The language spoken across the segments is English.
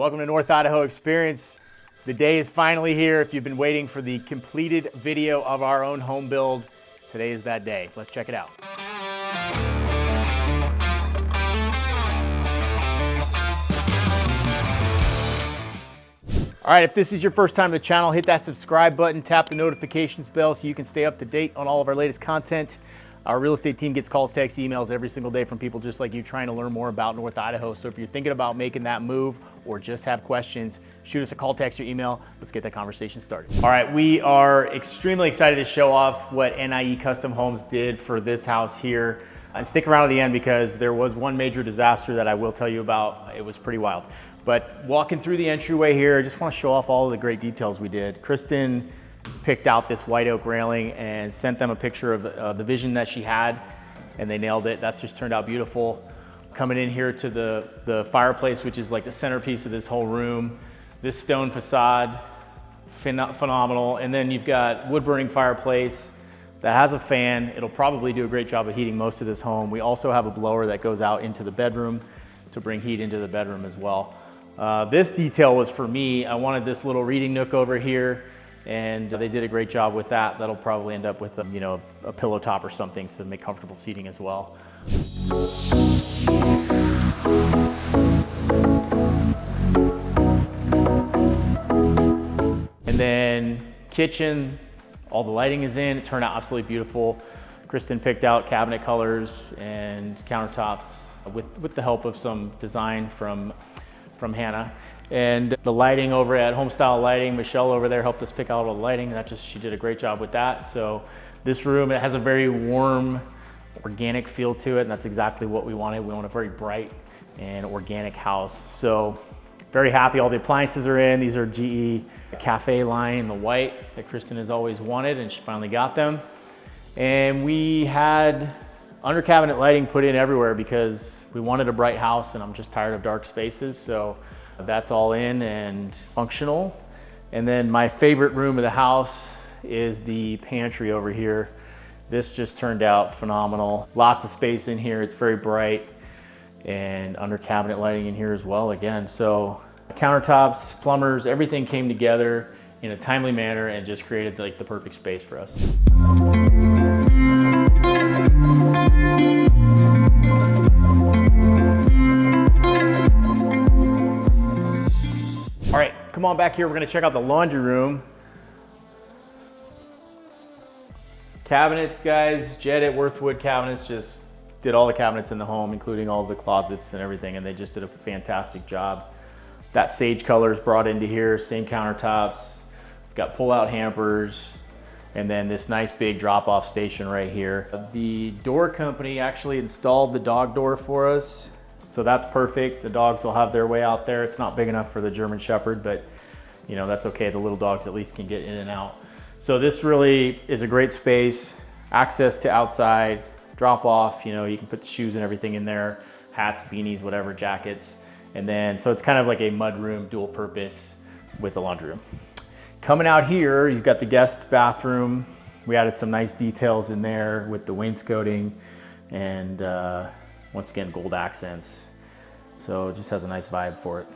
Welcome to North Idaho Experience. The day is finally here. If you've been waiting for the completed video of our own home build, today is that day. Let's check it out. All right, if this is your first time to the channel, hit that subscribe button, tap the notifications bell so you can stay up to date on all of our latest content. Our real estate team gets calls, texts, emails every single day from people just like you trying to learn more about North Idaho. So if you're thinking about making that move or just have questions, shoot us a call, text, or email. Let's get that conversation started. All right, we are extremely excited to show off what NIE Custom Homes did for this house here. And stick around to the end because there was one major disaster that I will tell you about. It was pretty wild. But walking through the entryway here, I just want to show off all of the great details we did. Kristen picked out this white oak railing and sent them a picture of the vision that she had, and they nailed it. That just turned out beautiful. Coming in here to the fireplace, which is like the centerpiece of this whole room. This stone facade, phenomenal. And then you've got wood burning fireplace that has a fan. It'll probably do a great job of heating most of this home. We also have a blower that goes out into the bedroom to bring heat into the bedroom as well. This detail was for me. I wanted this little reading nook over here, and they did a great job with that. That'll probably end up with a pillow top or something to make comfortable seating as well. And then kitchen, all the lighting is in. It turned out absolutely beautiful. Kristen picked out cabinet colors and countertops with the help of some design from Hannah. And the lighting over at Homestyle Lighting, Michelle over there helped us pick out all the lighting. She did a great job with that. So this room, it has a very warm, organic feel to it, and that's exactly what we wanted. We want a very bright and organic house. So very happy, all the appliances are in. These are GE Café line in the white that Kristen has always wanted, and she finally got them. And we had under cabinet lighting put in everywhere because we wanted a bright house, and I'm just tired of dark spaces. So that's all in and functional. And then my favorite room of the house is the pantry over here. This just turned out phenomenal. Lots of space in here. It's very bright, and under cabinet lighting in here as well again. So countertops, plumbers, everything came together in a timely manner and just created like the perfect space for us. All right, come on back here. We're gonna check out the laundry room. Cabinet guys, Jed at Worthwood Cabinets just did all the cabinets in the home, including all the closets and everything, and they just did a fantastic job. That sage color is brought into here, same countertops. We've got pull-out hampers, and then this nice big drop-off station right here. The door company actually installed the dog door for us. So that's perfect. The dogs will have their way out there. It's not big enough for the German Shepherd, but that's okay. The little dogs at least can get in and out. So this really is a great space, access to outside, drop off, you can put the shoes and everything in there, hats, beanies, whatever, jackets. And then, so it's kind of like a mud room, dual purpose with a laundry room. Coming out here, you've got the guest bathroom. We added some nice details in there with the wainscoting and once again, gold accents. So it just has a nice vibe for it.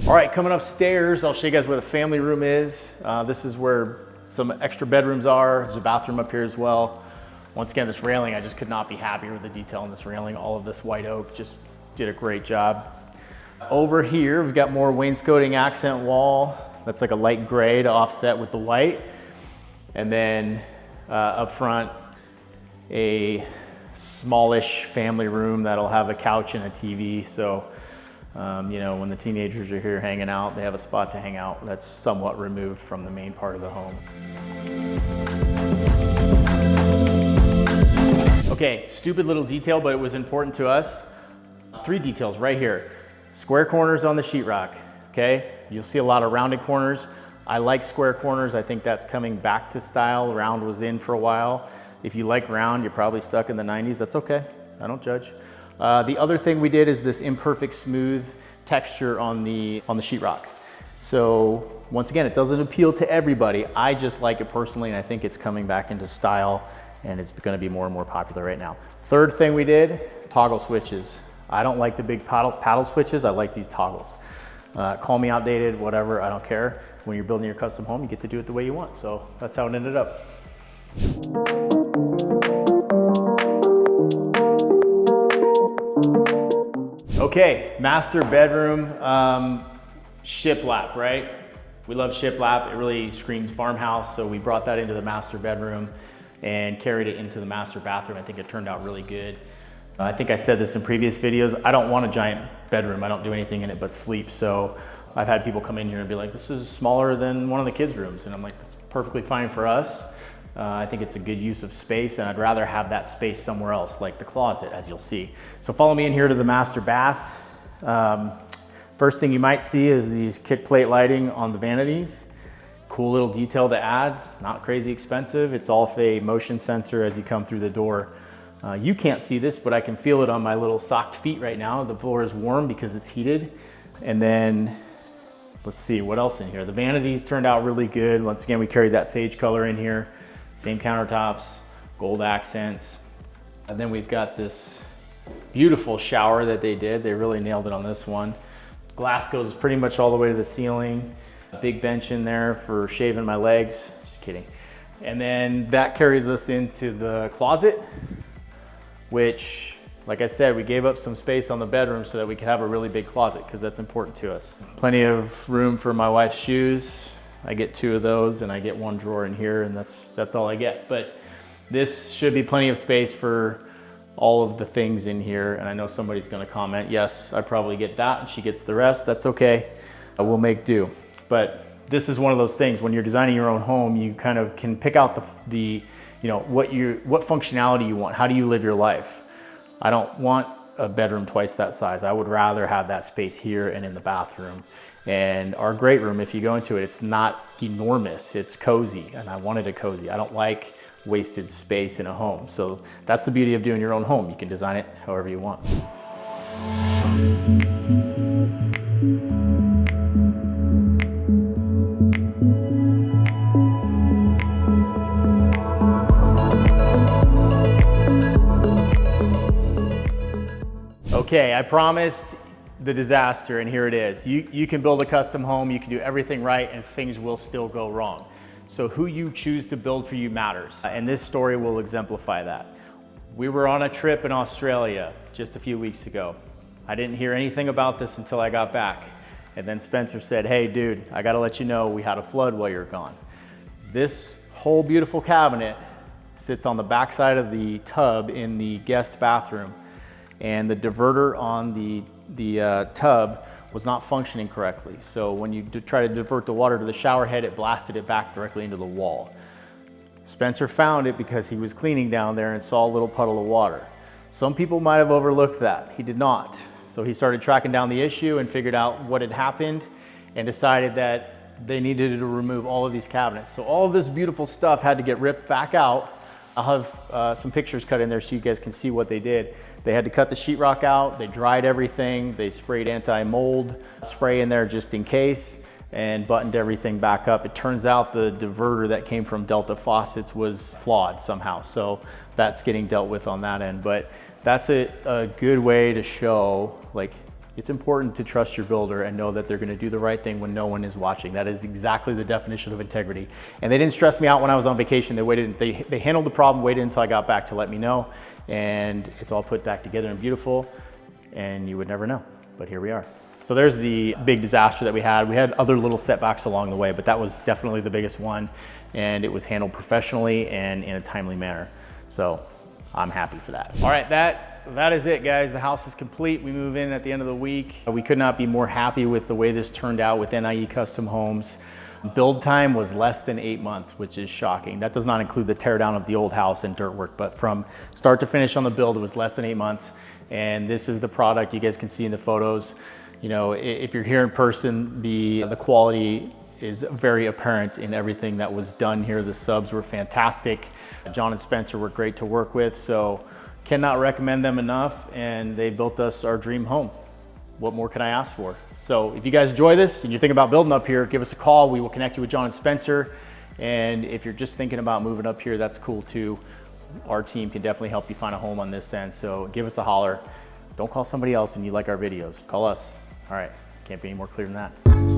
All right, coming upstairs, I'll show you guys where the family room is. This is where some extra bedrooms are. There's a bathroom up here as well. Once again, this railing, I just could not be happier with the detail on this railing. All of this white oak just did a great job. Over here, we've got more wainscoting accent wall. That's like a light gray to offset with the white. And then up front, a smallish family room that'll have a couch and a TV. So, when the teenagers are here hanging out, they have a spot to hang out that's somewhat removed from the main part of the home. Okay, stupid little detail, but it was important to us. 3 details right here. Square corners on the sheetrock, okay? You'll see a lot of rounded corners. I like square corners. I think that's coming back to style. Round was in for a while. If you like round, you're probably stuck in the 90s. That's okay, I don't judge. The other thing we did is this imperfect smooth texture on the sheetrock. So once again, it doesn't appeal to everybody. I just like it personally, and I think it's coming back into style, and it's gonna be more and more popular right now. Third thing we did, toggle switches. I don't like the big paddle switches. I like these toggles. Call me outdated, whatever, I don't care. When you're building your custom home, you get to do it the way you want. So that's how it ended up. Okay, master bedroom, shiplap, right? We love shiplap. It really screams farmhouse. So we brought that into the master bedroom and carried it into the master bathroom. I think it turned out really good. I think I said this in previous videos. I don't want a giant bedroom. I don't do anything in it but sleep. So I've had people come in here and be like, this is smaller than one of the kids' rooms. And I'm like, that's perfectly fine for us. I think it's a good use of space, and I'd rather have that space somewhere else, like the closet, as you'll see. So follow me in here to the master bath. First thing you might see is these kick plate lighting on the vanities. Cool little detail to add. It's not crazy expensive. It's off a motion sensor as you come through the door. You can't see this, but I can feel it on my little socked feet right now. The floor is warm because it's heated. And then let's see what else in here. The vanities turned out really good. Once again, we carried that sage color in here. Same countertops, gold accents. And then we've got this beautiful shower that they did. They really nailed it on this one. Glass goes pretty much all the way to the ceiling. A big bench in there for shaving my legs. Just kidding. And then that carries us into the closet, which, like I said, we gave up some space on the bedroom so that we could have a really big closet, because that's important to us. Plenty of room for my wife's shoes. I get 2 of those, and I get 1 drawer in here, and that's all I get. But this should be plenty of space for all of the things in here. And I know somebody's gonna comment, yes, I probably get that, and she gets the rest. That's okay, we'll make do. But this is one of those things, when you're designing your own home, you kind of can pick out the you know, what functionality you want. How do you live your life? I don't want a bedroom twice that size. I would rather have that space here and in the bathroom. And our great room, if you go into it, it's not enormous, it's cozy, and I wanted it cozy. I don't like wasted space in a home. So that's the beauty of doing your own home. You can design it however you want. Okay, I promised the disaster, and here it is. You can build a custom home, you can do everything right, and things will still go wrong. So who you choose to build for you matters, and this story will exemplify that. We were on a trip in Australia just a few weeks ago. I didn't hear anything about this until I got back, and then Spencer said, hey dude, I gotta let you know we had a flood while you're gone. This whole beautiful cabinet sits on the backside of the tub in the guest bathroom, and the diverter on the tub was not functioning correctly. So when you try to divert the water to the shower head, it blasted it back directly into the wall. Spencer found it because he was cleaning down there and saw a little puddle of water. Some people might have overlooked that. He did not. So he started tracking down the issue and figured out what had happened and decided that they needed to remove all of these cabinets. So all of this beautiful stuff had to get ripped back out. I'll have some pictures cut in there so you guys can see what they did. They had to cut the sheetrock out, they dried everything, they sprayed anti-mold spray in there just in case, and buttoned everything back up. It turns out the diverter that came from Delta Faucets was flawed somehow, so that's getting dealt with on that end. But that's a good way to show, like, it's important to trust your builder and know that they're gonna do the right thing when no one is watching. That is exactly the definition of integrity. And they didn't stress me out when I was on vacation. They handled the problem, waited until I got back to let me know, and it's all put back together and beautiful, and you would never know, but here we are. So there's the big disaster that we had. We had other little setbacks along the way, but that was definitely the biggest one, and it was handled professionally and in a timely manner. So I'm happy for that. All right, that is it, guys. The house is complete. We move in at the end of the week. We could not be more happy with the way this turned out with NIE Custom Homes. Build time was less than 8 months, which is shocking. That does not include the tear down of the old house and dirt work, but from start to finish on the build, it was less than 8 months. And this is the product you guys can see in the photos. You know, if you're here in person, the quality is very apparent in everything that was done here. The subs were fantastic. John and Spencer were great to work with, so cannot recommend them enough, and they built us our dream home. What more can I ask for? So if you guys enjoy this and you're thinking about building up here, give us a call. We will connect you with John and Spencer. And if you're just thinking about moving up here, that's cool too. Our team can definitely help you find a home on this end. So give us a holler. Don't call somebody else when you like our videos. Call us. All right, can't be any more clear than that.